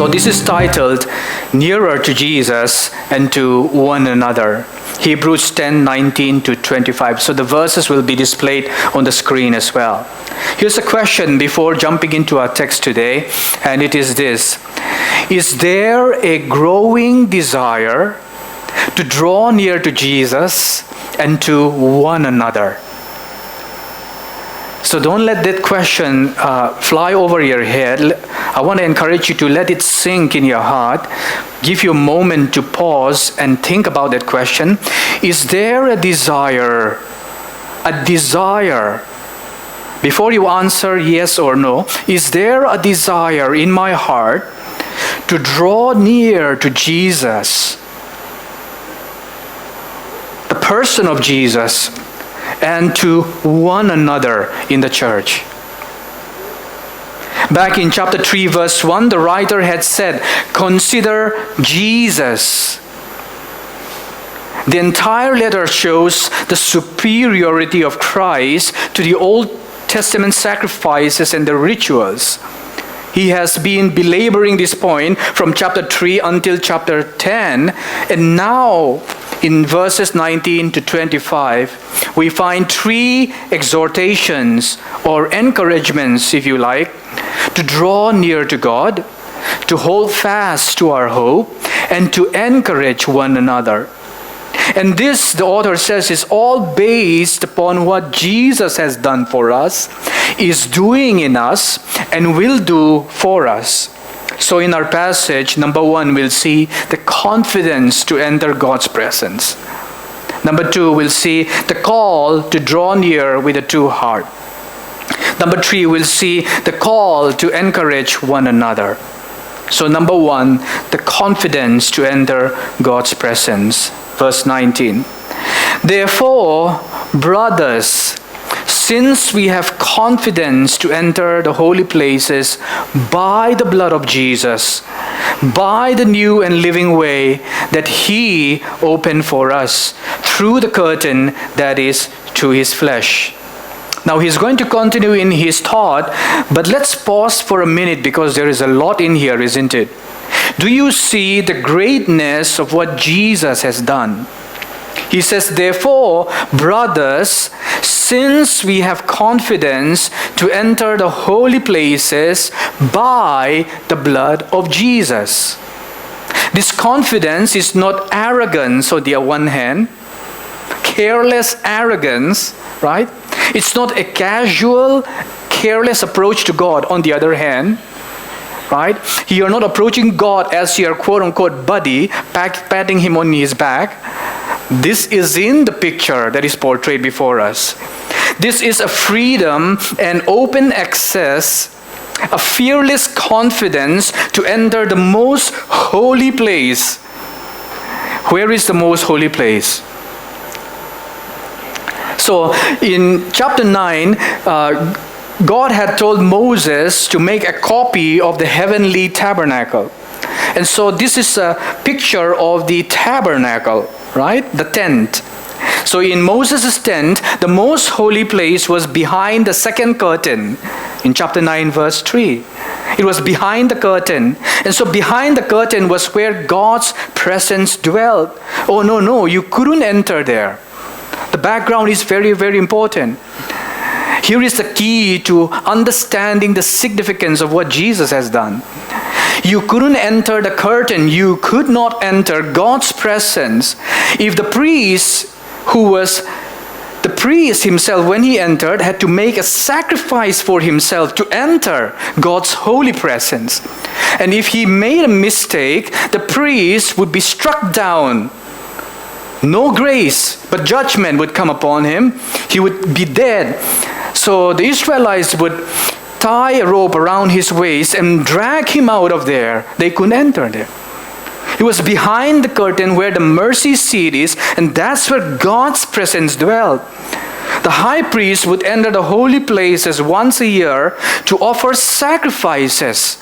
So this is titled Nearer to Jesus and to One Another. Hebrews 10:19 to 25. So the verses will be displayed on the screen as well. Here's a question before jumping into our text today, and it is this. Is there a growing desire to draw near to Jesus and to one another? So don't let that question fly over your head. I want to encourage you to let it sink in your heart. Give you a moment to pause and think about that question. Is there a desire, before you answer yes or no, is there a desire in my heart to draw near to Jesus, the person of Jesus, and to one another in the church? Back in chapter 3, verse 1, the writer had said, consider Jesus. The entire letter shows the superiority of Christ to the Old Testament sacrifices and the rituals. He has been belaboring this point from chapter 3 until chapter 10, and now in verses 19 to 25, we find three exhortations or encouragements, if you like, to draw near to God, to hold fast to our hope, and to encourage one another. And this, the author says, is all based upon what Jesus has done for us, is doing in us, and will do for us. So in our passage, number 1, we'll see the confidence to enter God's presence. Number 2, we'll see the call to draw near with a true heart. Number 3, we'll see the call to encourage one another. So number 1, the confidence to enter God's presence. Verse 19. Therefore, brothers, since we have confidence to enter the holy places by the blood of Jesus, by the new and living way that He opened for us through the curtain that is through His flesh. Now he's going to continue in his thought, but let's pause for a minute because there is a lot in here, isn't it? Do you see the greatness of what Jesus has done? He says, therefore, brothers, since we have confidence to enter the holy places by the blood of Jesus. This confidence is not arrogance on the one hand, careless arrogance, right? It's not a casual, careless approach to God on the other hand, right? You're not approaching God as your quote-unquote buddy, patting him on his back. This is in the picture that is portrayed before us. This is a freedom and open access, a fearless confidence to enter the most holy place. Where is the most holy place? So in chapter 9, God had told Moses to make a copy of the heavenly tabernacle. And so this is a picture of the tabernacle, right? The tent. So in Moses' tent, the most holy place was behind the second curtain in chapter 9, verse 3. It was behind the curtain. And so behind the curtain was where God's presence dwelt. Oh, no, you couldn't enter there. The background is very, very important. Here is the key to understanding the significance of what Jesus has done. You couldn't enter the curtain. You could not enter God's presence if the priest himself, when he entered, had to make a sacrifice for himself to enter God's holy presence. And if he made a mistake, the priest would be struck down. No grace, but judgment would come upon him. He would be dead. So the Israelites would tie a rope around his waist and drag him out of there. They couldn't enter there. It was behind the curtain where the mercy seat is, and that's where God's presence dwelt. The high priest would enter the holy places once a year to offer sacrifices,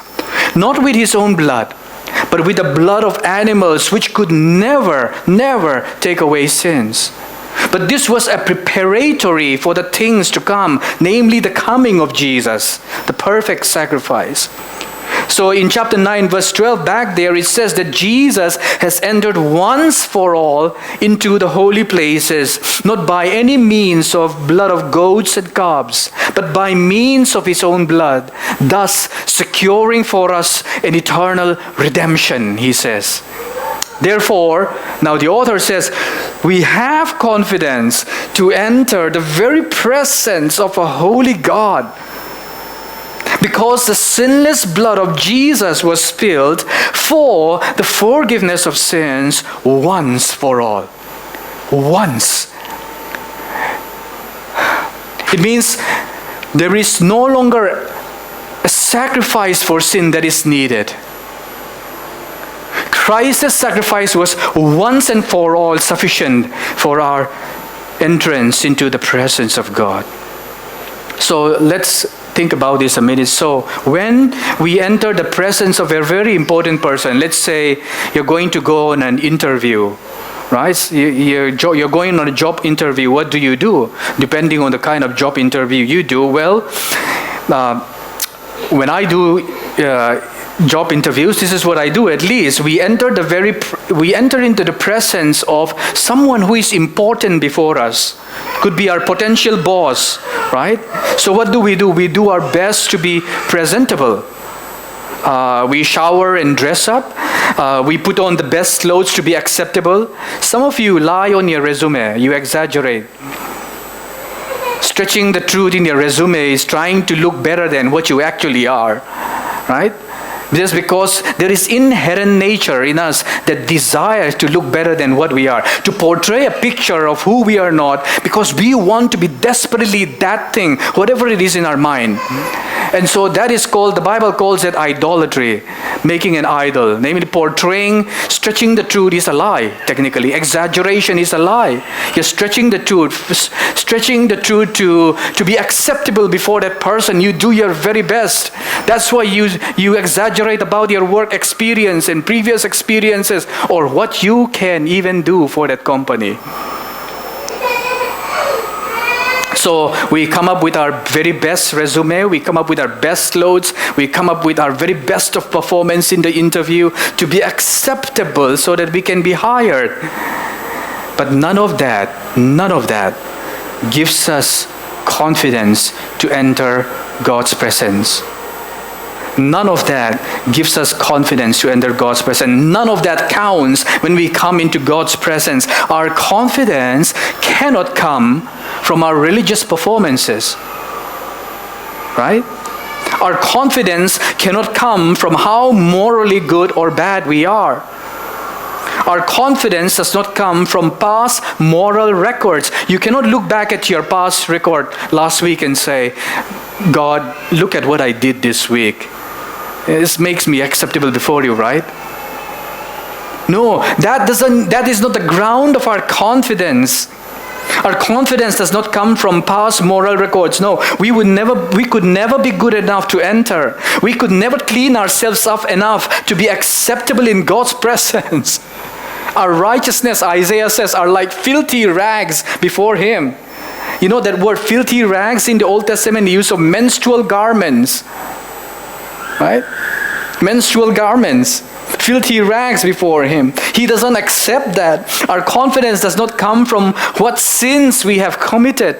not with his own blood, but with the blood of animals which could never take away sins. But this was a preparatory for the things to come, namely the coming of Jesus, the perfect sacrifice. So in chapter 9, verse 12, back there, it says that Jesus has entered once for all into the holy places, not by any means of blood of goats and calves, but by means of his own blood, thus securing for us an eternal redemption, he says. Therefore, now the author says, we have confidence to enter the very presence of a holy God, because the sinless blood of Jesus was spilled for the forgiveness of sins once for all. Once. It means there is no longer a sacrifice for sin that is needed. Christ's sacrifice was once and for all sufficient for our entrance into the presence of God. So let's think about this a minute. So when we enter the presence of a very important person, let's say you're going to go on an interview, right? You're going on a job interview. What do you do? Depending on the kind of job interview you do, well, when I do job interviews, this is what I do. At least we enter into the presence of someone who is important before us. Could be our potential boss, right? So what do? We do our best to be presentable. We shower and dress up. We put on the best clothes to be acceptable. Some of you lie on your resume. You exaggerate. Stretching the truth in your resume is trying to look better than what you actually are, right? Just because there is inherent nature in us that desires to look better than what we are, to portray a picture of who we are not, because we want to be desperately that thing, whatever it is in our mind. And so that is called, the Bible calls it idolatry, making an idol. Namely, portraying, stretching the truth is a lie, technically. Exaggeration is a lie. You're stretching the truth to be acceptable before that person. You do your very best. That's why you exaggerate about your work experience and previous experiences, or what you can even do for that company. So we come up with our very best resume, we come up with our best clothes, we come up with our very best of performance in the interview to be acceptable so that we can be hired. But none of that gives us confidence to enter God's presence. None of that gives us confidence to enter God's presence. None of that counts when we come into God's presence. Our confidence cannot come from our religious performances, right? Our confidence cannot come from how morally good or bad we are. Our confidence does not come from past moral records. You cannot look back at your past record last week and say, God, look at what I did this week. This makes me acceptable before you, right? No, that is not the ground of our confidence. Our confidence does not come from past moral records. No, we could never be good enough to enter. We could never clean ourselves up enough to be acceptable in God's presence. Our righteousness, Isaiah says, are like filthy rags before Him. You know that word filthy rags in the Old Testament, the use of menstrual garments. Right? Menstrual garments. Filthy rags before Him. He doesn't accept that. Our confidence does not come from what sins we have committed.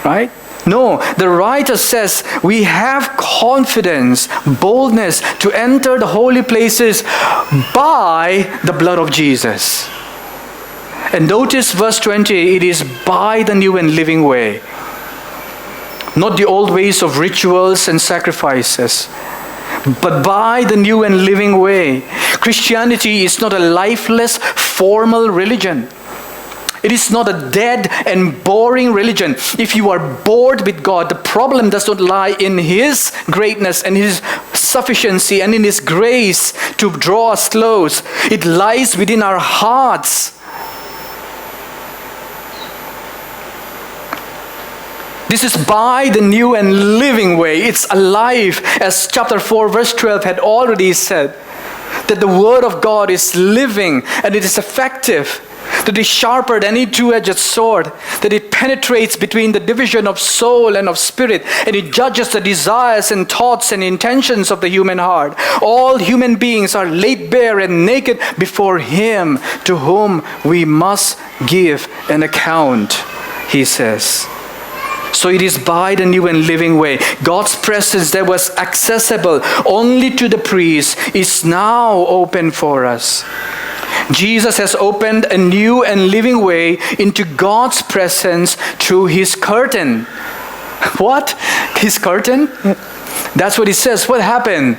Right? No, the writer says we have confidence, boldness to enter the holy places by the blood of Jesus. And notice verse 20, it is by the new and living way. Not the old ways of rituals and sacrifices, but by the new and living way. Christianity is not a lifeless, formal religion. It is not a dead and boring religion. If you are bored with God, the problem does not lie in His greatness and His sufficiency and in His grace to draw us close. It lies within our hearts. This is by the new and living way. It's alive, as chapter 4, verse 12 had already said, that the Word of God is living and it is effective. that is sharper than any two-edged sword, that it penetrates between the division of soul and of spirit, and it judges the desires and thoughts and intentions of the human heart. All human beings are laid bare and naked before Him, to whom we must give an account, he says. So it is by the new and living way. God's presence that was accessible only to the priest is now open for us. Jesus has opened a new and living way into God's presence through His curtain. What? His curtain? That's what it says. What happened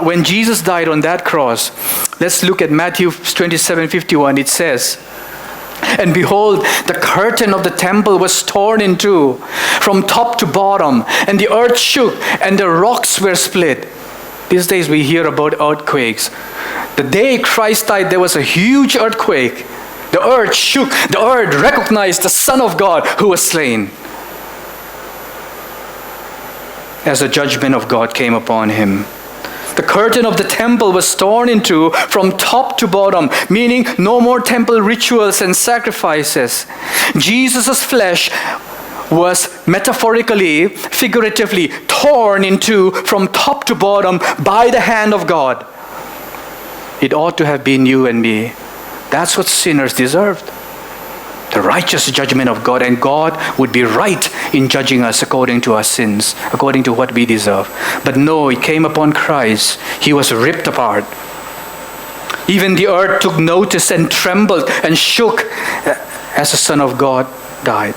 when Jesus died on that cross? Let's look at Matthew 27:51. It says, "And behold, the curtain of the temple was torn in two from top to bottom, and the earth shook, and the rocks were split." These days we hear about earthquakes. The day Christ died, there was a huge earthquake. The earth shook. The earth recognized the Son of God who was slain, as the judgment of God came upon Him. The curtain of the temple was torn in two from top to bottom, meaning no more temple rituals and sacrifices. Jesus' flesh was metaphorically, figuratively torn in two from top to bottom by the hand of God. It ought to have been you and me. That's what sinners deserved. The righteous judgment of God, and God would be right in judging us according to our sins, according to what we deserve. But no, it came upon Christ. He was ripped apart. Even the earth took notice and trembled and shook as the Son of God died.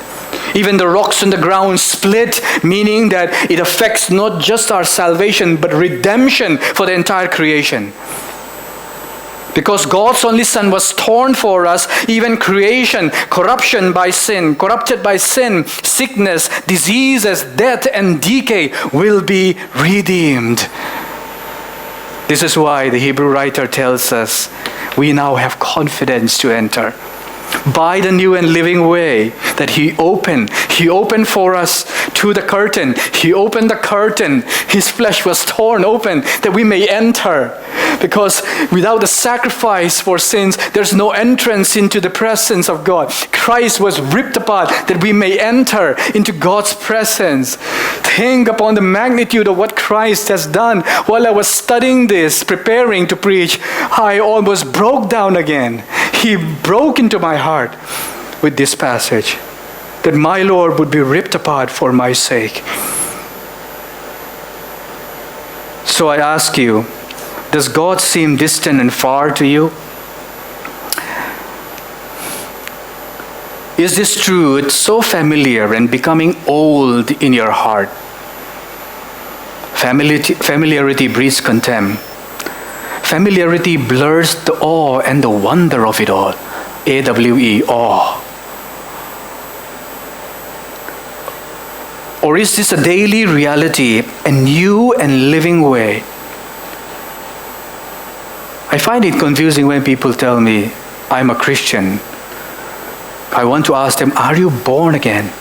Even the rocks on the ground split, meaning that it affects not just our salvation, but redemption for the entire creation. Because God's only Son was torn for us, even creation, corrupted by sin, sickness, diseases, death, and decay will be redeemed. This is why the Hebrew writer tells us we now have confidence to enter by the new and living way that He opened. He opened for us to the curtain. He opened the curtain. His flesh was torn open that we may enter. Because without the sacrifice for sins, there's no entrance into the presence of God. Christ was ripped apart that we may enter into God's presence. Think upon the magnitude of what Christ has done. While I was studying this, preparing to preach, I almost broke down again. He broke into my heart with this passage, that my Lord would be ripped apart for my sake. So I ask you, does God seem distant and far to you? Is this truth so familiar and becoming old in your heart? Familiarity breeds contempt. Familiarity blurs the awe and the wonder of it all. AWE, awe. Or is this a daily reality, a new and living way? I find it confusing when people tell me, I'm a Christian. I want to ask them, are you born again?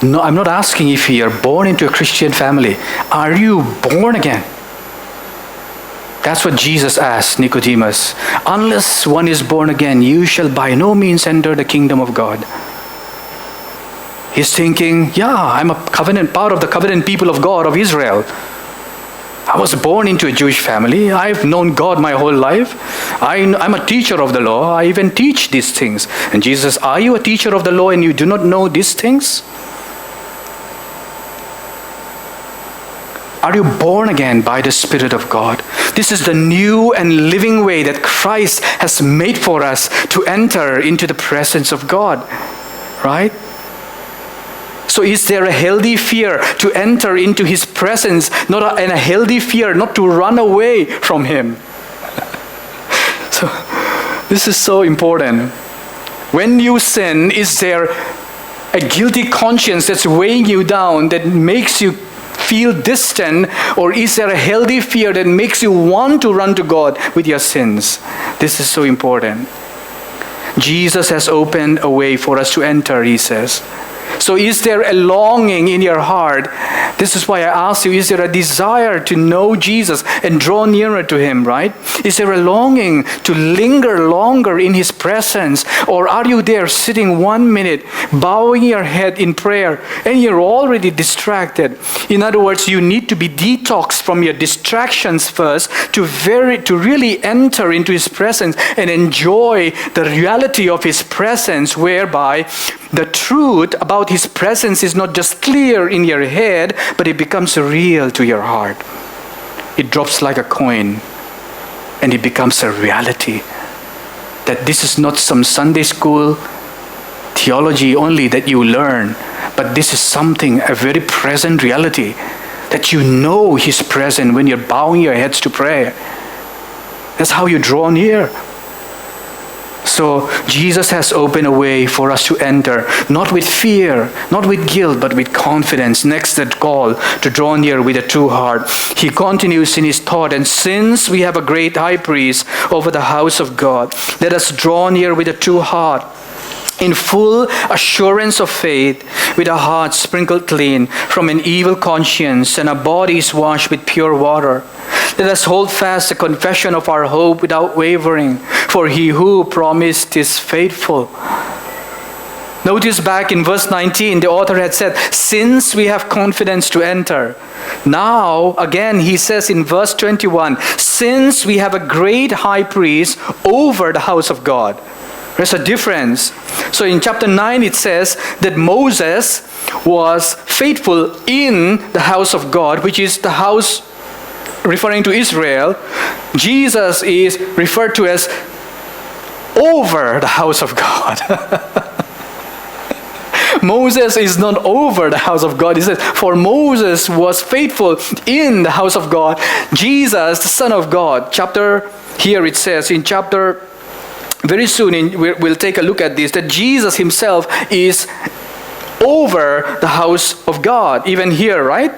No, I'm not asking if you are born into a Christian family. Are you born again? That's what Jesus asked Nicodemus. Unless one is born again, you shall by no means enter the kingdom of God. He's thinking, yeah, I'm a part of the covenant people of God, of Israel. I was born into a Jewish family. I've known God my whole life. I'm a teacher of the law. I even teach these things. And Jesus says, are you a teacher of the law and you do not know these things? Are you born again by the Spirit of God? This is the new and living way that Christ has made for us to enter into the presence of God. Right? So is there a healthy fear to enter into His presence, and a healthy fear not to run away from Him? So this is so important. When you sin, is there a guilty conscience that's weighing you down, that makes you feel distant, or is there a healthy fear that makes you want to run to God with your sins? This is so important. Jesus has opened a way for us to enter, He says. So is there a longing in your heart? This is why I asked you, is there a desire to know Jesus and draw nearer to him, right? Is there a longing to linger longer in his presence? Or are you there sitting 1 minute, bowing your head in prayer, and you're already distracted? In other words, you need to be detoxed from your distractions first to really enter into his presence and enjoy the reality of his presence, whereby the truth about his presence is not just clear in your head, but it becomes real to your heart. It drops like a coin, and it becomes a reality. That this is not some Sunday school theology only that you learn, but this is something, a very present reality, that you know he's present when you're bowing your heads to pray. That's how you draw near. So Jesus has opened a way for us to enter, not with fear, not with guilt, but with confidence. Next, that call to draw near with a true heart. He continues in his thought, and since we have a great high priest over the house of God, let us draw near with a true heart, in full assurance of faith, with our hearts sprinkled clean from an evil conscience and our bodies washed with pure water. Let us hold fast the confession of our hope without wavering, for he who promised is faithful. Notice back in verse 19, the author had said, since we have confidence to enter. Now, again, he says in verse 21, since we have a great high priest over the house of God. There's a difference. So in chapter 9 it says that Moses was faithful in the house of God, which is the house referring to Israel. Jesus is referred to as over the house of God. Moses is not over the house of God. He says, for Moses was faithful in the house of God. Jesus, the Son of God. Here it says in chapter, very soon we'll take a look at this, that Jesus himself is over the house of God. Even here, right?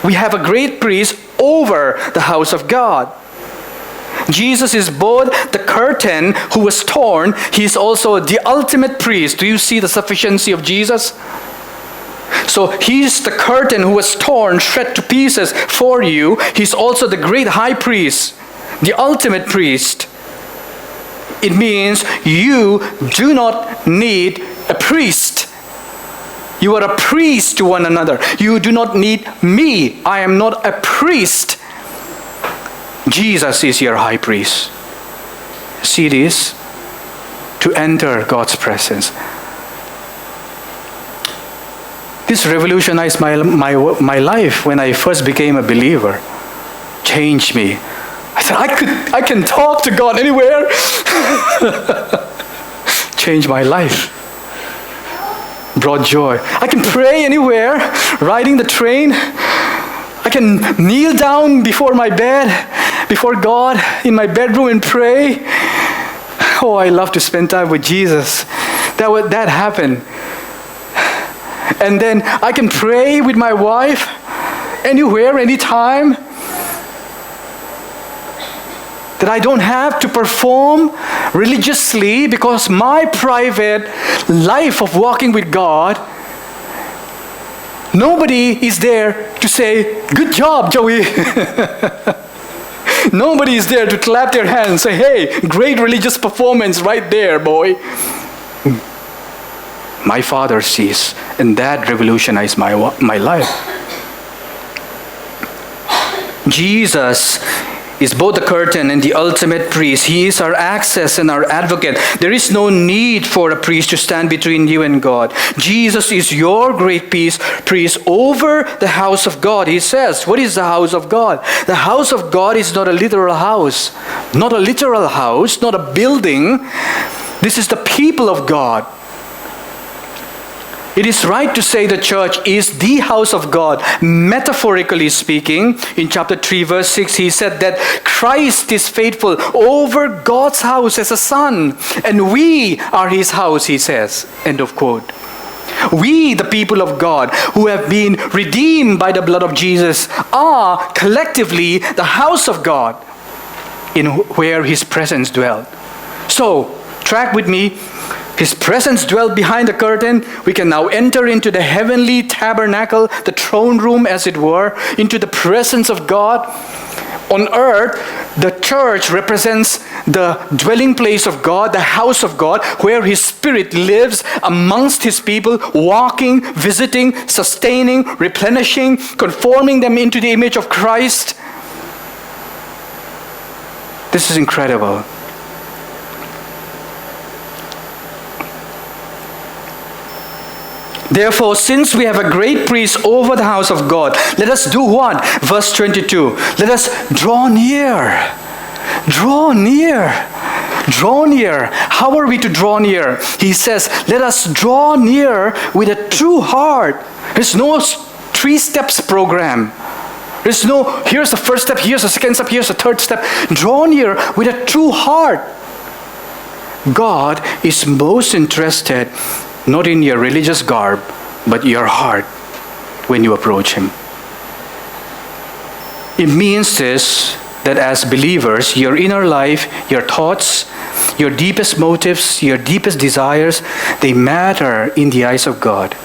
We have a great priest over the house of God. Jesus is both the curtain who was torn. He is also the ultimate priest. Do you see the sufficiency of Jesus? So he's the curtain who was torn, shred to pieces for you. He's also the great high priest, the ultimate priest. It means you do not need a priest. You are a priest to one another. You do not need me. I am not a priest. Jesus is your high priest. See this? To enter God's presence. This revolutionized my life when I first became a believer. Changed me. I said, I can talk to God anywhere. Changed my life. Brought joy. I can pray anywhere, riding the train. I can kneel down before my bed, before God, in my bedroom and pray. Oh, I love to spend time with Jesus. That happened. And then I can pray with my wife anywhere, anytime. That I don't have to perform religiously, because my private life of walking with God, nobody is there to say, good job, Joey. Nobody is there to clap their hands and say, hey, great religious performance right there, boy. My Father sees, and that revolutionized my life. Jesus is both the curtain and the ultimate priest. He is our access and our advocate. There is no need for a priest to stand between you and God. Jesus is your great priest over the house of God. He says, what is the house of God? The house of God is not a literal house. Not a literal house, not a building. This is the people of God. It is right to say the church is the house of God. Metaphorically speaking, in chapter 3, verse 6, he said that Christ is faithful over God's house as a son. And we are his house, he says. End of quote. We, the people of God, who have been redeemed by the blood of Jesus, are collectively the house of God, in where his presence dwelt. So, track with me. His presence dwelt behind the curtain. We can now enter into the heavenly tabernacle, the throne room as it were, into the presence of God. On earth, the church represents the dwelling place of God, the house of God, where His Spirit lives amongst His people, walking, visiting, sustaining, replenishing, conforming them into the image of Christ. This is incredible. Therefore, since we have a great priest over the house of God, let us do what? Verse 22. Let us draw near. Draw near. Draw near. How are we to draw near? He says, let us draw near with a true heart. There's no 3 steps program. There's no, here's the first step, here's the second step, here's the third step. Draw near with a true heart. God is most interested not in your religious garb, but your heart when you approach Him. It means this, that as believers, your inner life, your thoughts, your deepest motives, your deepest desires, they matter in the eyes of God.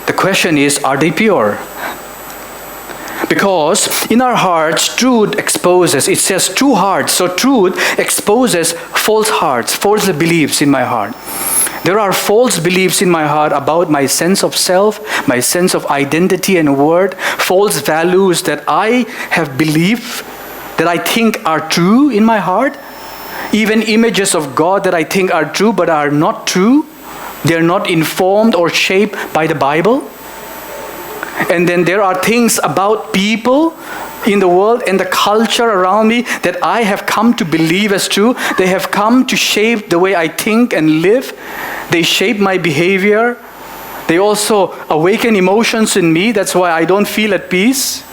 The question is, are they pure? Because in our hearts, truth exposes. It says true hearts. So truth exposes false hearts, false beliefs in my heart. There are false beliefs in my heart about my sense of self, my sense of identity and worth, false values that I have believed, that I think are true in my heart, even images of God that I think are true but are not true. They're not informed or shaped by the Bible. And then there are things about people in the world and the culture around me that I have come to believe as true. They have come to shape the way I think and live. They shape my behavior. They also awaken emotions in me. That's why I don't feel at peace.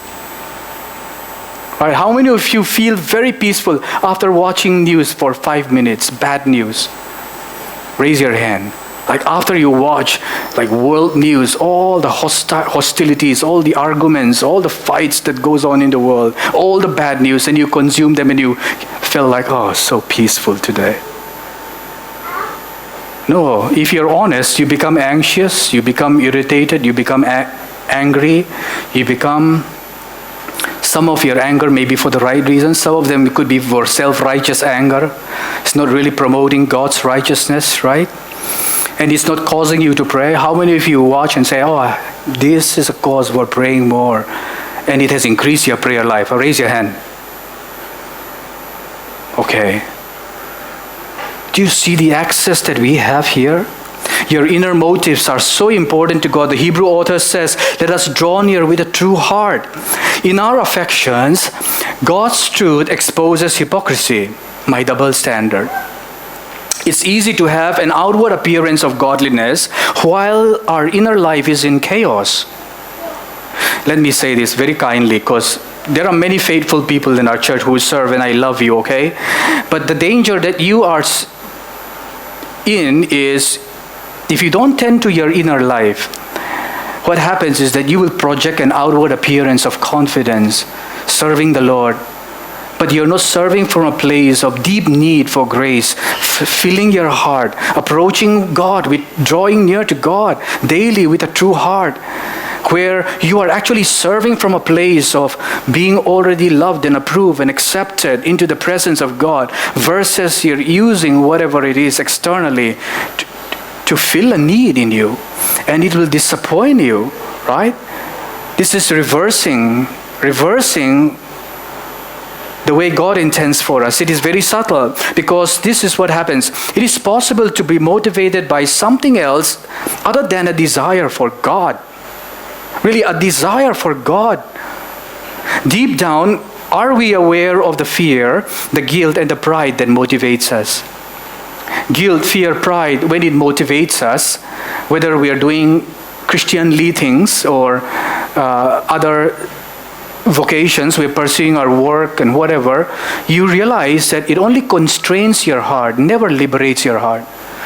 All right, how many of you feel very peaceful after watching news for 5 minutes, bad news? Raise your hand. Like after you watch like world news, all the hostilities, all the arguments, all the fights that goes on in the world, all the bad news, and you consume them and you feel like, oh, so peaceful today. No, if you're honest, you become anxious, you become irritated, you become angry, you become, some of your anger may be for the right reasons, some of them could be for self-righteous anger. It's not really promoting God's righteousness, right? And it's not causing you to pray. How many of you watch and say, oh, this is a cause for praying more, and it has increased your prayer life? Raise your hand. Okay. Do you see the access that we have here? Your inner motives are so important to God. The Hebrew author says, let us draw near with a true heart. In our affections, God's truth exposes hypocrisy, my double standard. It's easy to have an outward appearance of godliness while our inner life is in chaos. Let me say this very kindly, because there are many faithful people in our church who serve, and I love you, okay? But the danger that you are in is, if you don't tend to your inner life, what happens is that you will project an outward appearance of confidence, serving the Lord. But you're not serving from a place of deep need for grace, filling your heart, approaching God, with drawing near to God daily with a true heart, where you are actually serving from a place of being already loved and approved and accepted into the presence of God, versus you're using whatever it is externally to fill a need in you, and it will disappoint you, right? This is reversing the way God intends for us. It is very subtle, because this is what happens. It is possible to be motivated by something else other than a desire for God. Really, a desire for God. Deep down, are we aware of the fear, the guilt, and the pride that motivates us? Guilt, fear, pride, when it motivates us, whether we are doing Christianly things or other vocations, we're pursuing our work and whatever, you realize that it only constrains your heart, never liberates your heart,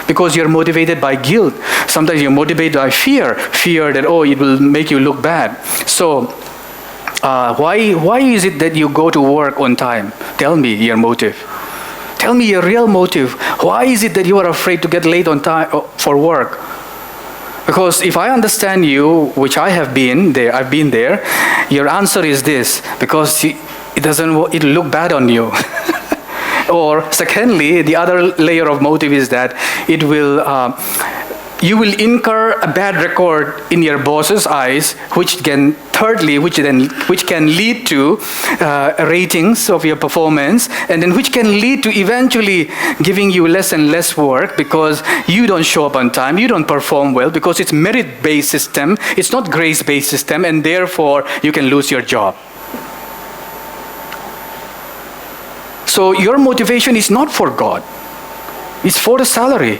because you're motivated by guilt. Sometimes you're motivated by fear that, oh, it will make you look bad. So why is it that you go to work on time? Tell me your motive. Tell me your real motive. Why is it that you are afraid to get late on time for work? Because if I understand you, which I've been there, your answer is this, because it'll look bad on you. Or secondly, the other layer of motive is that you will incur a bad record in your boss's eyes, which can lead to ratings of your performance, and then which can lead to eventually giving you less and less work because you don't show up on time, you don't perform well, because it's merit-based system, it's not grace-based system, and therefore you can lose your job. So your motivation is not for God. It's for the salary.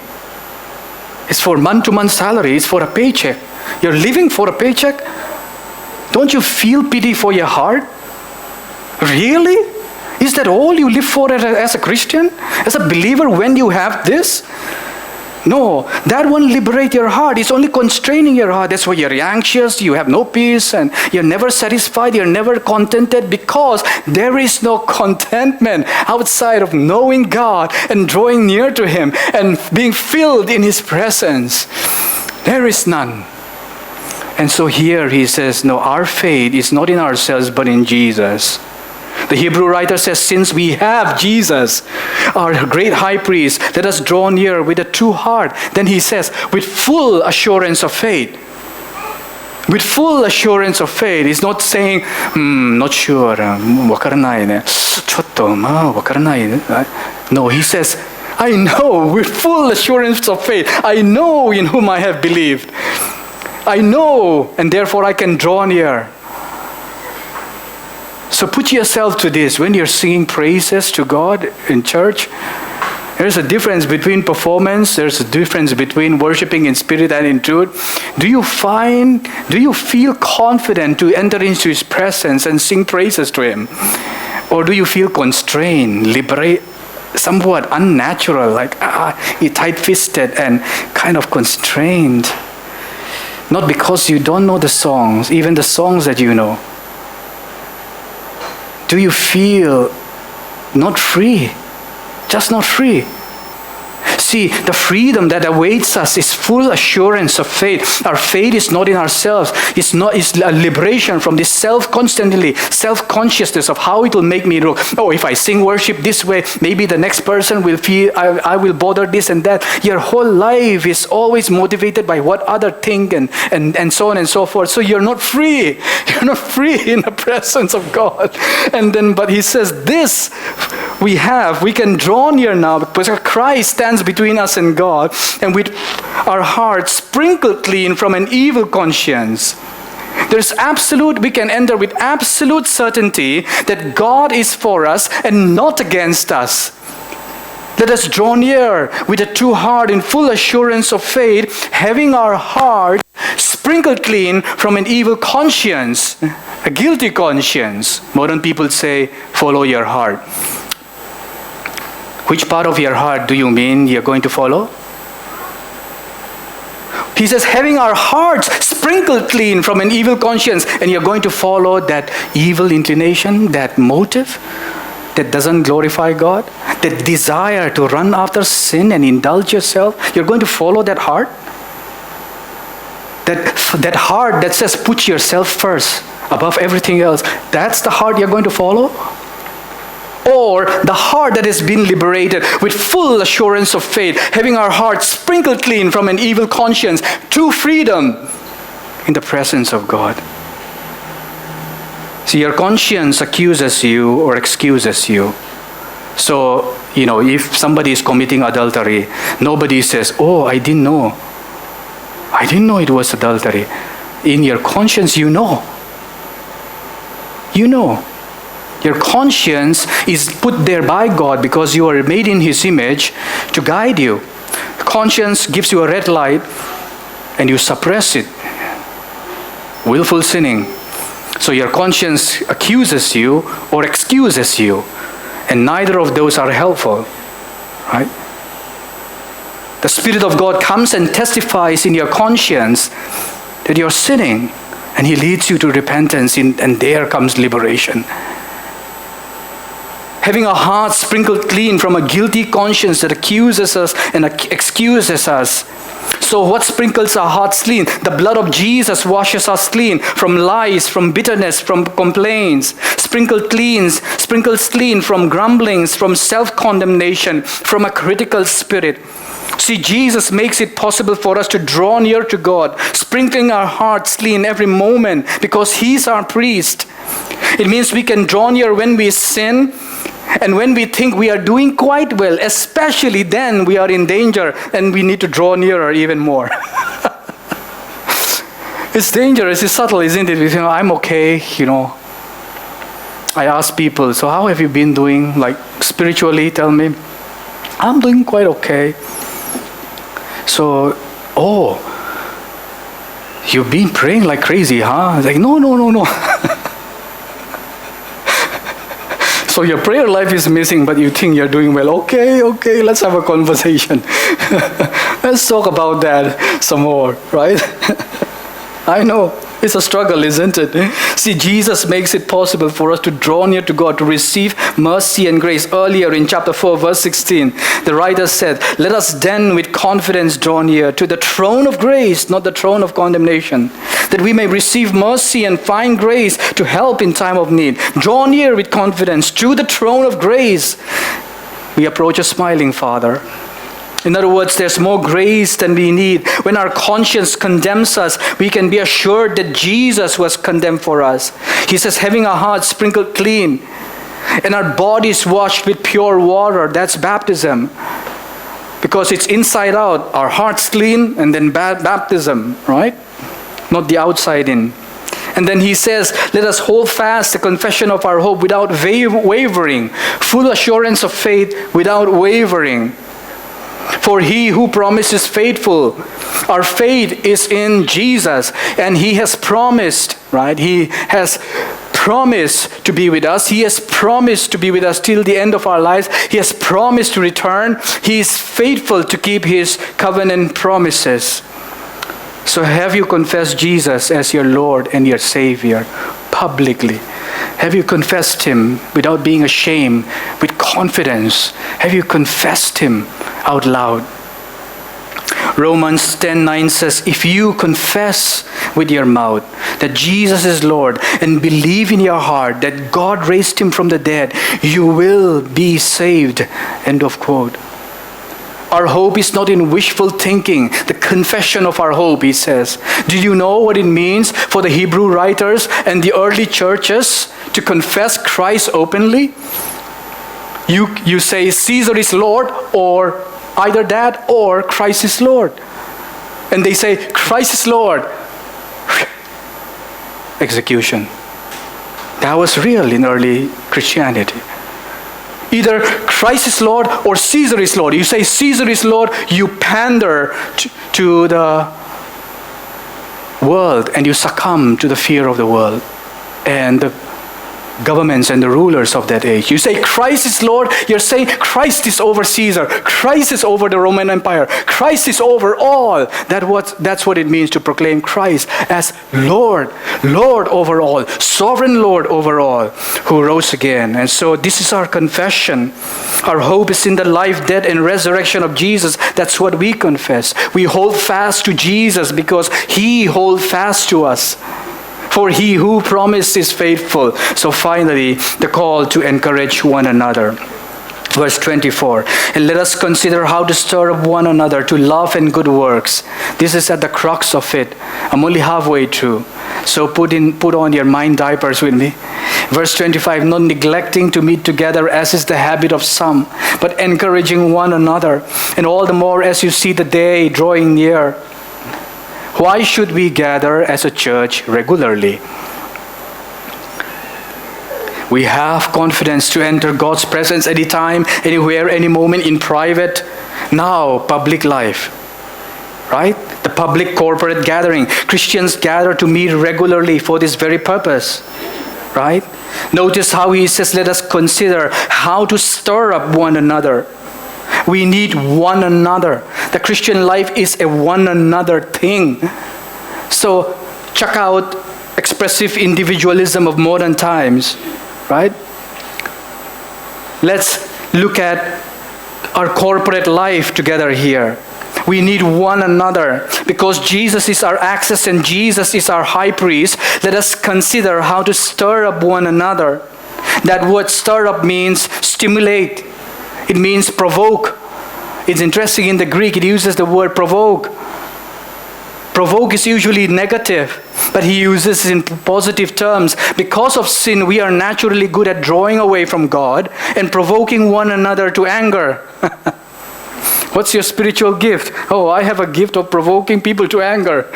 It's for month-to-month salary. It's for a paycheck. You're living for a paycheck? Don't you feel pity for your heart? Really? Is that all you live for as a Christian? As a believer, when you have this? No, that won't liberate your heart. It's only constraining your heart. That's why you're anxious, you have no peace, and you're never satisfied, you're never contented, because there is no contentment outside of knowing God and drawing near to Him and being filled in His presence. There is none. And so here he says, no, our faith is not in ourselves but in Jesus. The Hebrew writer says, since we have Jesus, our great high priest, let us draw near with a true heart. Then he says, with full assurance of faith. With full assurance of faith. He's not saying, not sure, No, he says, I know, with full assurance of faith. I know in whom I have believed. I know, and therefore I can draw near. So put yourself to this. When you're singing praises to God in church, there's a difference between performance, there's a difference between worshiping in spirit and in truth. Do you feel confident to enter into His presence and sing praises to Him? Or do you feel constrained, somewhat unnatural, like you're tight-fisted and kind of constrained? Not because you don't know the songs, even the songs that you know. Do you feel not free? Just not free. See, the freedom that awaits us is full assurance of faith. Our faith is not in ourselves. It's a liberation from this self-consciousness of how it will make me look. Oh, if I sing worship this way, maybe the next person will feel I will bother this and that. Your whole life is always motivated by what other think and so on and so forth. So you're not free. You're not free in the presence of God. But he says, this we can draw near now because Christ stands between us and God, and with our hearts sprinkled clean from an evil conscience. We can enter with absolute certainty that God is for us and not against us. Let us draw near with a true heart in full assurance of faith, having our heart sprinkled clean from an evil conscience, a guilty conscience. Modern people say, follow your heart. Which part of your heart do you mean you're going to follow? He says, having our hearts sprinkled clean from an evil conscience, and you're going to follow that evil inclination, that motive that doesn't glorify God, that desire to run after sin and indulge yourself. You're going to follow that heart? That heart that says put yourself first above everything else. That's the heart you're going to follow? Or the heart that has been liberated with full assurance of faith, having our hearts sprinkled clean from an evil conscience, true freedom in the presence of God. See, your conscience accuses you or excuses you. So, if somebody is committing adultery, nobody says, oh, I didn't know. I didn't know it was adultery. In your conscience, you know. You know. Your conscience is put there by God because you are made in His image to guide you. Conscience gives you a red light and you suppress it. Willful sinning. So your conscience accuses you or excuses you, and neither of those are helpful. Right? The Spirit of God comes and testifies in your conscience that you're sinning, and He leads you to repentance, and there comes liberation. Having a heart sprinkled clean from a guilty conscience that accuses us and excuses us. So what sprinkles our hearts clean? The blood of Jesus washes us clean from lies, from bitterness, from complaints. Sprinkles clean from grumblings, from self-condemnation, from a critical spirit. See, Jesus makes it possible for us to draw near to God, sprinkling our hearts clean every moment because He's our priest. It means we can draw near when we sin and when we think we are doing quite well, especially then we are in danger and we need to draw nearer even more. It's dangerous, it's subtle, isn't it? We think, I'm okay, I ask people, so how have you been doing, like spiritually? Tell me. I'm doing quite okay. So, you've been praying like crazy, huh? It's like, no. So your prayer life is missing, but you think you're doing well. Okay, let's have a conversation. Let's talk about that some more, right? I know. It's a struggle, isn't it? See, Jesus makes it possible for us to draw near to God, to receive mercy and grace. Earlier in chapter 4, verse 16, the writer said, let us then with confidence draw near to the throne of grace, not the throne of condemnation, that we may receive mercy and find grace to help in time of need. Draw near with confidence to the throne of grace. We approach a smiling Father. In other words, there's more grace than we need. When our conscience condemns us, we can be assured that Jesus was condemned for us. He says, having our hearts sprinkled clean and our bodies washed with pure water, that's baptism. Because it's inside out, our hearts clean and then baptism, right? Not the outside in. And then he says, let us hold fast the confession of our hope without wavering, full assurance of faith without wavering. For He who promises faithful. Our faith is in Jesus, and He has promised, right? He has promised to be with us. He has promised to be with us till the end of our lives. He has promised to return. He is faithful to keep His covenant promises. So have you confessed Jesus as your Lord and your Savior publicly? Have you confessed Him without being ashamed, with confidence? Have you confessed Him out loud? Romans 10:9 says, if you confess with your mouth that Jesus is Lord and believe in your heart that God raised Him from the dead, you will be saved. End of quote. Our hope is not in wishful thinking. The confession of our hope, he says. Do you know what it means for the Hebrew writers and the early churches to confess Christ openly? You say Caesar is Lord, or either that or Christ is Lord. And they say Christ is Lord. Execution. That was real in early Christianity. Either Christ is Lord or Caesar is Lord. You say Caesar is Lord, you pander to the world and you succumb to the fear of the world and the governments and the rulers of that age. You say Christ is Lord, you're saying Christ is over Caesar. Christ is over the Roman Empire. Christ is over all. That's what it means to proclaim Christ as Lord. Lord over all. Sovereign Lord over all, who rose again. And so this is our confession. Our hope is in the life, death, and resurrection of Jesus. That's what we confess. We hold fast to Jesus because He holds fast to us. For He who promised is faithful. So finally, the call to encourage one another. Verse 24, and let us consider how to stir up one another to love and good works. This is at the crux of it. I'm only halfway through. So put on your mind diapers with me. Verse 25, not neglecting to meet together as is the habit of some, but encouraging one another. And all the more as you see the day drawing near. Why should we gather as a church regularly? We have confidence to enter God's presence anytime, anywhere, any moment, in private, now public life. Right? The public corporate gathering. Christians gather to meet regularly for this very purpose. Right? Notice how he says, let us consider how to stir up one another. We need one another. The Christian life is a one another thing. So check out expressive individualism of modern times, right? Let's look at our corporate life together here. We need one another. Because Jesus is our access and Jesus is our high priest, let us consider how to stir up one another. That word stir up means stimulate. It means provoke. It's interesting, in the Greek it uses the word provoke. Provoke is usually negative, but he uses it in positive terms. Because of sin, we are naturally good at drawing away from God and provoking one another to anger. What's your spiritual gift? Oh, I have a gift of provoking people to anger.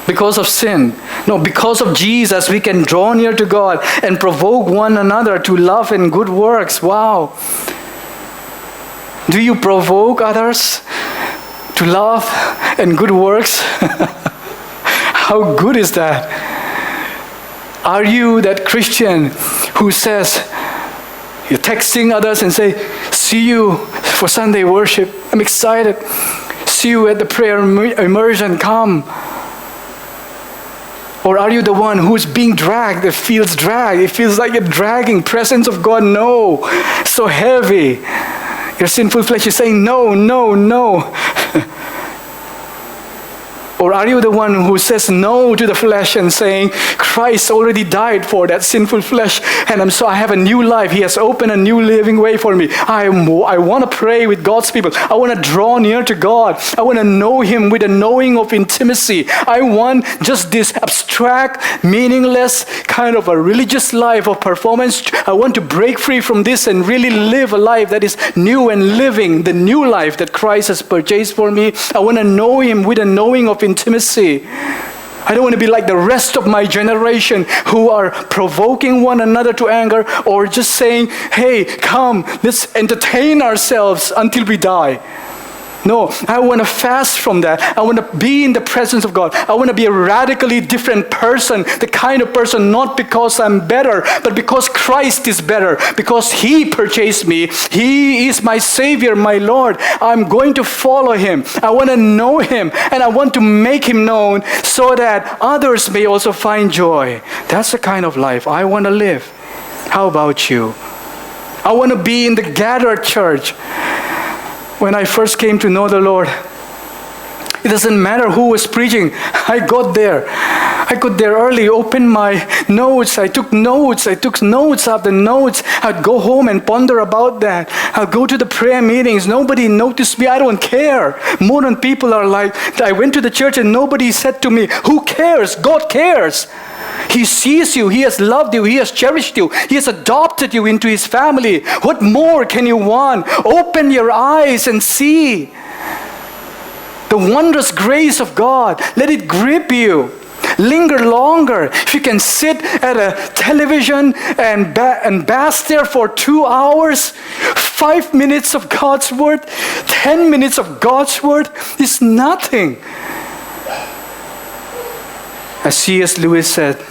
Because of sin. No, because of Jesus, we can draw near to God and provoke one another to love and good works. Wow. Do you provoke others to love and good works? How good is that? Are you that Christian who says, you're texting others and say, see you for Sunday worship. I'm excited. See you at the prayer immersion. Come. Or are you the one who's being dragged? It feels dragged. It feels like you're dragging. Presence of God, no. So heavy. Your sinful flesh is saying, no, no, no. Or are you the one who says no to the flesh and saying, Christ already died for that sinful flesh, and I have a new life. He has opened a new living way for me. I want to pray with God's people. I want to draw near to God. I want to know Him with a knowing of intimacy. I want just this abstract, meaningless kind of a religious life of performance. I want to break free from this and really live a life that is new and living, the new life that Christ has purchased for me. I want to know Him with a knowing of intimacy. I don't want to be like the rest of my generation who are provoking one another to anger or just saying, hey, come, let's entertain ourselves until we die. No, I want to fast from that. I want to be in the presence of God. I want to be a radically different person, the kind of person not because I'm better, but because Christ is better, because He purchased me. He is my Savior, my Lord. I'm going to follow Him. I want to know Him, and I want to make Him known so that others may also find joy. That's the kind of life I want to live. How about you? I want to be in the gathered church. When I first came to know the Lord, it doesn't matter who was preaching. I got there. I got there early, opened my notes. I took notes after notes. I'd go home and ponder about that. I'll go to the prayer meetings. Nobody noticed me. I don't care. Modern people are like, I went to the church and nobody said to me, who cares? God cares. He sees you. He has loved you. He has cherished you. He has adopted you into His family. What more can you want? Open your eyes and see the wondrous grace of God. Let it grip you. Linger longer. If you can sit at a television and bask there for 2 hours, 5 minutes of God's Word, 10 minutes of God's Word is nothing. As C.S. Lewis said,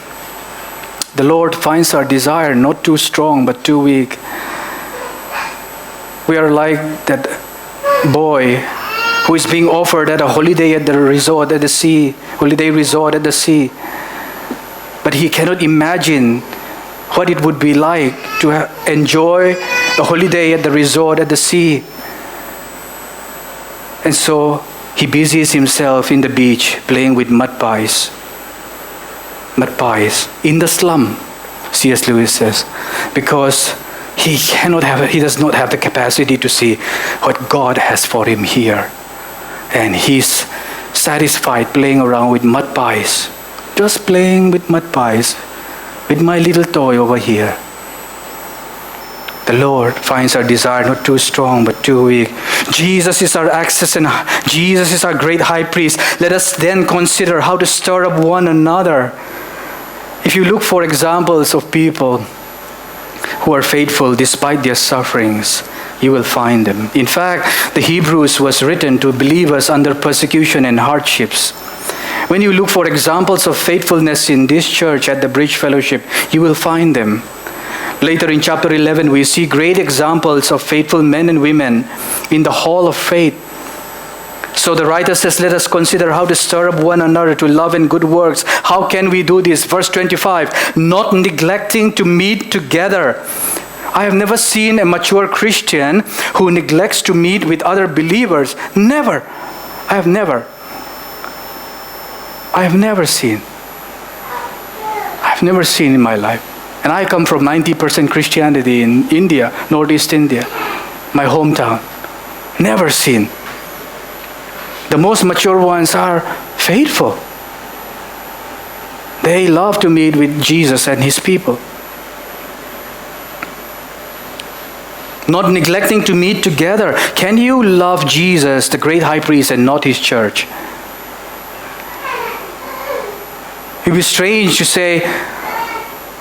the Lord finds our desire not too strong but too weak. We are like that boy who is being offered at a holiday at the resort at the sea, holiday resort at the sea. But he cannot imagine what it would be like to enjoy a holiday at the resort at the sea. And so he busies himself in the beach playing with mud pies. Mud pies in the slum, C.S. Lewis says, because he does not have the capacity to see what God has for him here. And he's satisfied playing around with mud pies. Just playing with mud pies, with my little toy over here. The Lord finds our desire not too strong but too weak. Jesus is our access and Jesus is our great high priest. Let us then consider how to stir up one another. If you look for examples of people who are faithful despite their sufferings, you will find them. In fact, the Hebrews was written to believers under persecution and hardships. When you look for examples of faithfulness in this church at the Bridge Fellowship, you will find them. Later in chapter 11, we see great examples of faithful men and women in the hall of faith. So the writer says, let us consider how to stir up one another to love and good works. How can we do this? Verse 25, not neglecting to meet together. I have never seen a mature Christian who neglects to meet with other believers. Never. I have never seen. I've never seen in my life. And I come from 90% Christianity in India, Northeast India, my hometown. Never seen. The most mature ones are faithful. They love to meet with Jesus and his people. Not neglecting to meet together. Can you love Jesus, the great high priest, and not his church? It would be strange to say,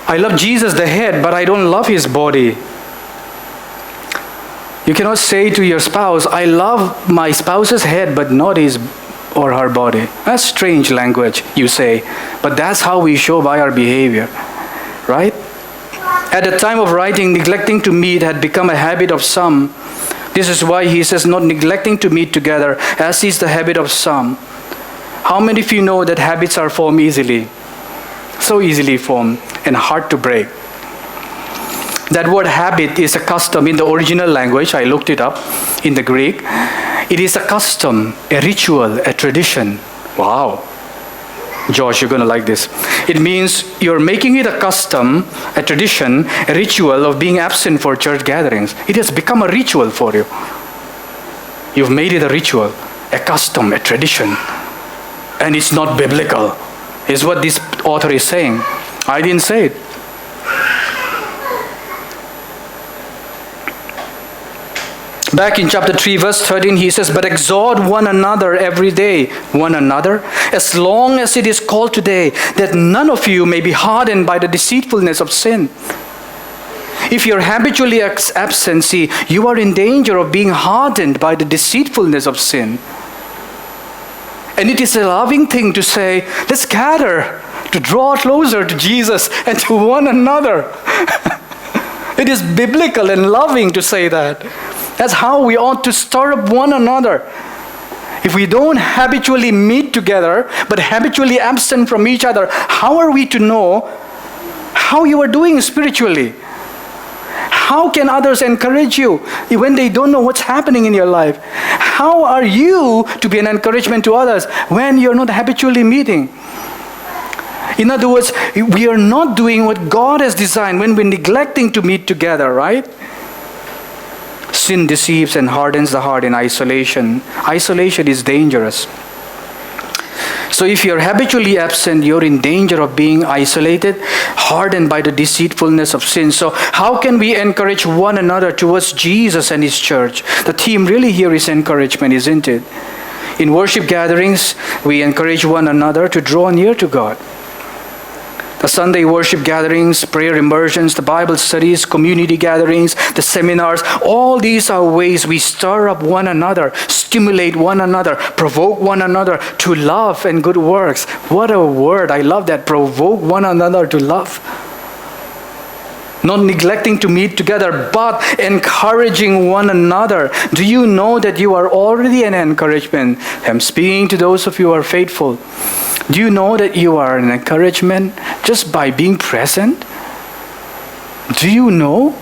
I love Jesus the head, but I don't love his body. You cannot say to your spouse, I love my spouse's head, but not his or her body. That's strange language, you say. But that's how we show by our behavior, right? At the time of writing, neglecting to meet had become a habit of some. This is why he says, not neglecting to meet together, as is the habit of some. How many of you know that habits are formed easily? So easily formed and hard to break. That word habit is a custom in the original language. I looked it up in the Greek. It is a custom, a ritual, a tradition. Wow. Josh, you're going to like this. It means you're making it a custom, a tradition, a ritual of being absent for church gatherings. It has become a ritual for you. You've made it a ritual, a custom, a tradition. And it's not biblical, is what this author is saying. I didn't say it. Back in chapter 3, verse 13, he says, but exhort one another every day, one another, as long as it is called today, that none of you may be hardened by the deceitfulness of sin. If you're habitually absent, see, you are in danger of being hardened by the deceitfulness of sin. And it is a loving thing to say, let's gather to draw closer to Jesus and to one another. It is biblical and loving to say that. That's how we ought to stir up one another. If we don't habitually meet together, but habitually absent from each other, how are we to know how you are doing spiritually? How can others encourage you when they don't know what's happening in your life? How are you to be an encouragement to others when you're not habitually meeting? In other words, we are not doing what God has designed when we're neglecting to meet together, right? Sin deceives and hardens the heart in isolation. Isolation is dangerous. So if you're habitually absent, you're in danger of being isolated, hardened by the deceitfulness of sin. So how can we encourage one another towards Jesus and his church? The theme really here is encouragement, isn't it? In worship gatherings, we encourage one another to draw near to God. The Sunday worship gatherings, prayer immersions, the Bible studies, community gatherings, the seminars, all these are ways we stir up one another, stimulate one another, provoke one another to love and good works. What a word. I love that. Provoke one another to love. Not neglecting to meet together, but encouraging one another. Do you know that you are already an encouragement? I'm speaking to those of you who are faithful. Do you know that you are an encouragement just by being present? Do you know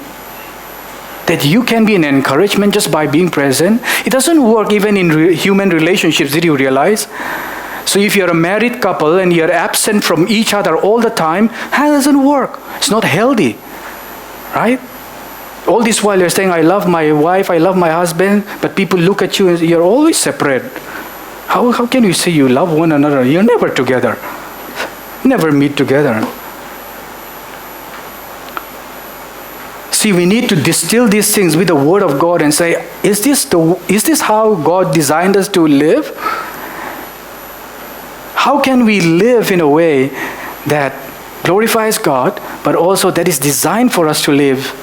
that you can be an encouragement just by being present? It doesn't work even in human relationships. Did you realize? So if you're a married couple and you're absent from each other all the time, that doesn't work. It's not healthy, right? All this while you're saying, I love my wife, I love my husband, but people look at you and you're always separate. How can you say you love one another? You're never together. Never meet together. See, we need to distill these things with the Word of God and say, is this how God designed us to live? How can we live in a way that glorifies God, but also that is designed for us to live,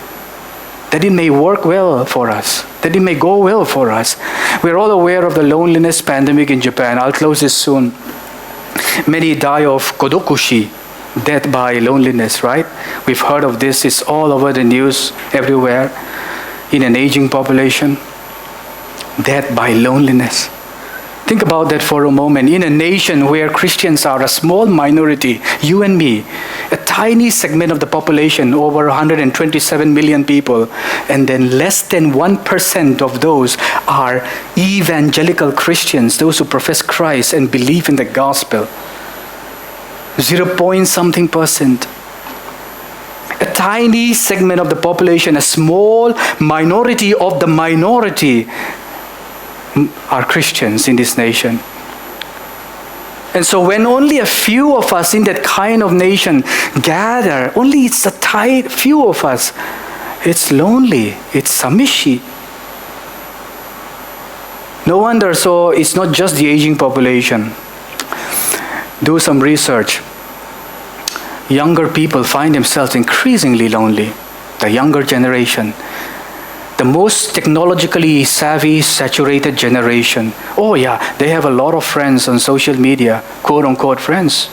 that it may work well for us, that it may go well for us? We're all aware of the loneliness pandemic in Japan. I'll close this soon. Many die of kodokushi, death by loneliness, right? We've heard of this. It's all over the news, everywhere, in an aging population. Death by loneliness. Think about that for a moment. In a nation where Christians are a small minority, you and me, a tiny segment of the population, over 127 million people, and then less than 1% of those are evangelical Christians, those who profess Christ and believe in the gospel. 0 point something percent. A tiny segment of the population, a small minority of the minority, are Christians in this nation. And so when only a few of us in that kind of nation gather, only it's a tight few of us, it's lonely, it's samishi. No wonder, so it's not just the aging population. Do some research. Younger people find themselves increasingly lonely, the younger generation. The most technologically savvy, saturated generation. Oh yeah, they have a lot of friends on social media, quote-unquote friends.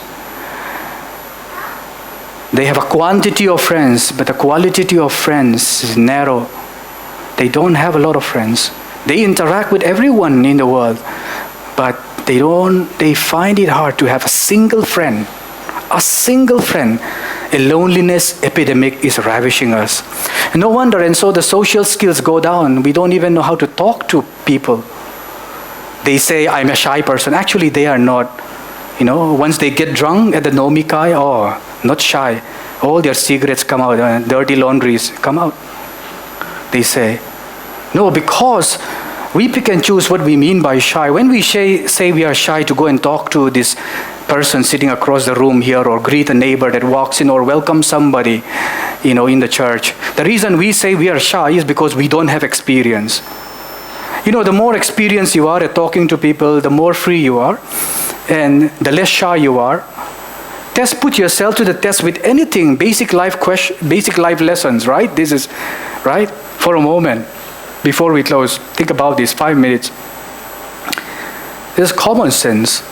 They have a quantity of friends, but the quality of friends is narrow. They don't have a lot of friends. They interact with everyone in the world, but they find it hard to have a single friend. A single friend. A loneliness epidemic is ravishing us. And no wonder, and so the social skills go down. We don't even know how to talk to people. They say, I'm a shy person. Actually, they are not. Once they get drunk at the nomikai, not shy. All their secrets come out, dirty laundries come out. They say, no, because we pick and choose what we mean by shy. When we say we are shy to go and talk to this person sitting across the room here, or greet a neighbor that walks in, or welcome somebody, in the church. The reason we say we are shy is because we don't have experience. The more experienced you are at talking to people, the more free you are, and the less shy you are. Put yourself to the test with anything, basic life lessons, right? This is, right? For a moment, before we close, think about this, 5 minutes. There's common sense.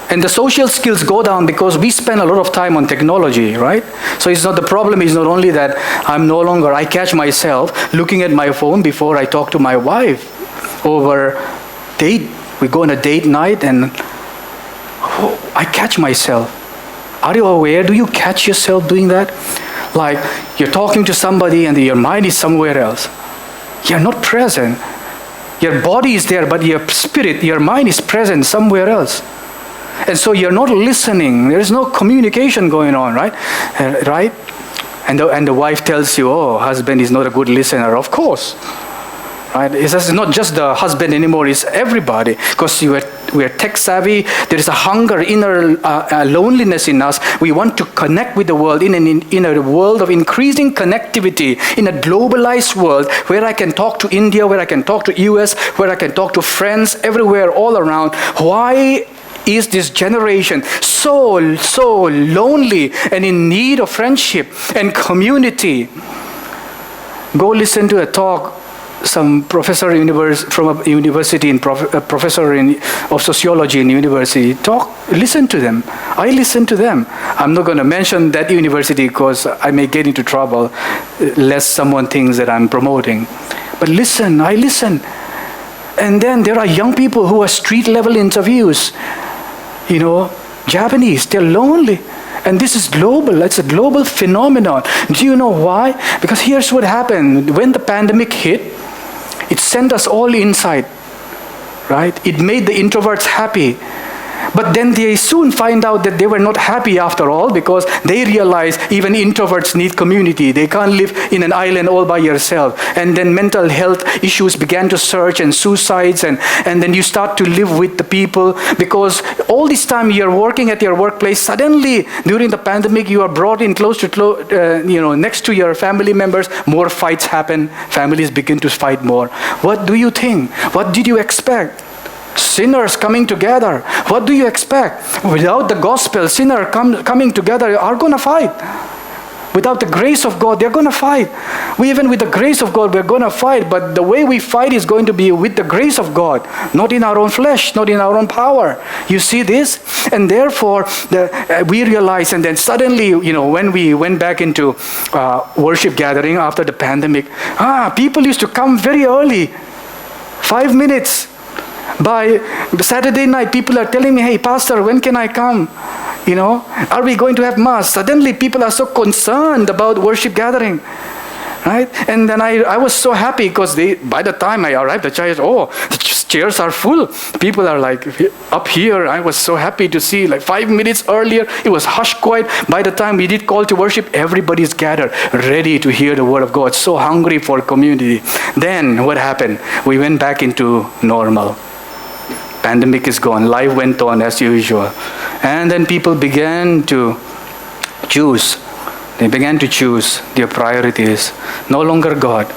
And the social skills go down because we spend a lot of time on technology, right? So the problem is not only that I catch myself looking at my phone before I talk to my wife over date. We go on a date night and I catch myself. Are you aware? Do you catch yourself doing that? Like you're talking to somebody and your mind is somewhere else. You're not present. Your body is there, but your spirit, your mind is present somewhere else. And so you're not listening. There is no communication going on, right? Right? And the wife tells you, husband is not a good listener. Of course. Right? It's not just the husband anymore. It's everybody. Because we are tech savvy. There is a hunger, inner loneliness in us. We want to connect with the world in a world of increasing connectivity, in a globalized world where I can talk to India, where I can talk to US, where I can talk to friends everywhere, all around. Why is this generation so lonely and in need of friendship and community? Go listen to a talk some professor from a university, professor of sociology in university. Listen to them. I listen to them. I'm not going to mention that university because I may get into trouble lest someone thinks that I'm promoting. But I listen. And then there are young people who are street level interviews. Japanese, they're lonely. And this is global. It's a global phenomenon. Do you know why? Because here's what happened. When the pandemic hit, it sent us all inside, right? It made the introverts happy. But then they soon find out that they were not happy after all, because they realize even introverts need community. They can't live in an island all by yourself. And then mental health issues began to surge, and suicides, and then you start to live with the people, because all this time you're working at your workplace. Suddenly during the pandemic you are brought in close to next to your family members. More fights happen. Families begin to fight more. What do you think? What did you expect? Sinners coming together. What do you expect? Without the gospel, sinners coming together are going to fight. Without the grace of God, they're going to fight. Even with the grace of God, we're going to fight. But the way we fight is going to be with the grace of God, not in our own flesh, not in our own power. You see this? And therefore, we realize, and then suddenly, when we went back into worship gathering after the pandemic, people used to come very early, 5 minutes. By Saturday night, people are telling me, hey, Pastor, when can I come? Are we going to have Mass? Suddenly, people are so concerned about worship gathering. Right? And then I was so happy because by the time I arrived at church, the chairs are full. People are like up here. I was so happy to see 5 minutes earlier, it was hush quiet. By the time we did call to worship, everybody's gathered, ready to hear the word of God, so hungry for community. Then what happened? We went back into normal. Pandemic is gone. Life went on as usual. And then people began to choose. They began to choose their priorities, no longer God.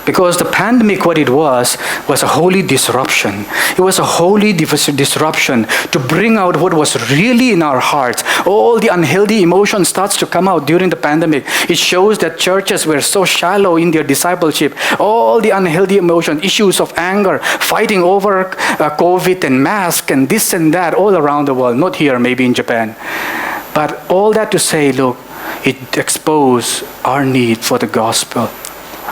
Because the pandemic, what it was a holy disruption. It was a holy disruption to bring out what was really in our hearts. All the unhealthy emotion starts to come out during the pandemic. It shows that churches were so shallow in their discipleship. All the unhealthy emotion, issues of anger, fighting over COVID and mask and this and that all around the world. Not here, maybe in Japan. But all that to say, look, it exposed our need for the gospel,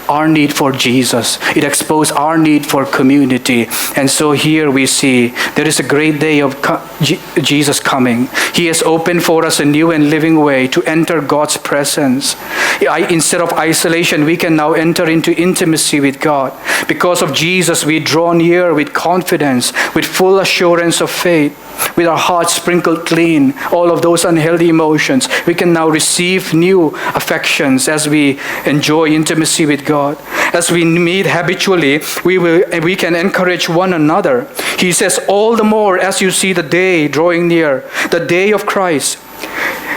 our need for Jesus. It exposed our need for community. And so here we see there is a great day of Jesus coming. He has opened for us a new and living way to enter God's presence. Instead of isolation, we can now enter into intimacy with God. Because of Jesus, we draw near with confidence, with full assurance of faith, with our hearts sprinkled clean, all of those unhealthy emotions. We can now receive new affections as we enjoy intimacy with God. As we meet habitually, we can encourage one another. He says, all the more as you see the day drawing near, the day of Christ.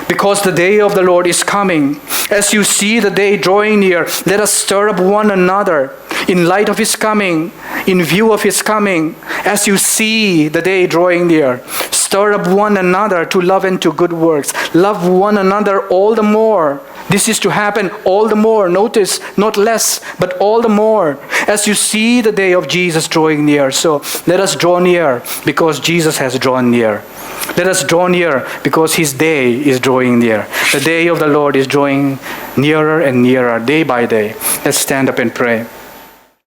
Because the day of the Lord is coming. As you see the day drawing near, let us stir up one another in light of His coming, in view of His coming. As you see the day drawing near, stir up one another to love and to good works. Love one another all the more. This is to happen all the more. Notice, not less, but all the more. As you see the day of Jesus drawing near. So let us draw near because Jesus has drawn near. Let us draw near because His day is drawing near. The day of the Lord is drawing nearer and nearer day by day. Let's stand up and pray.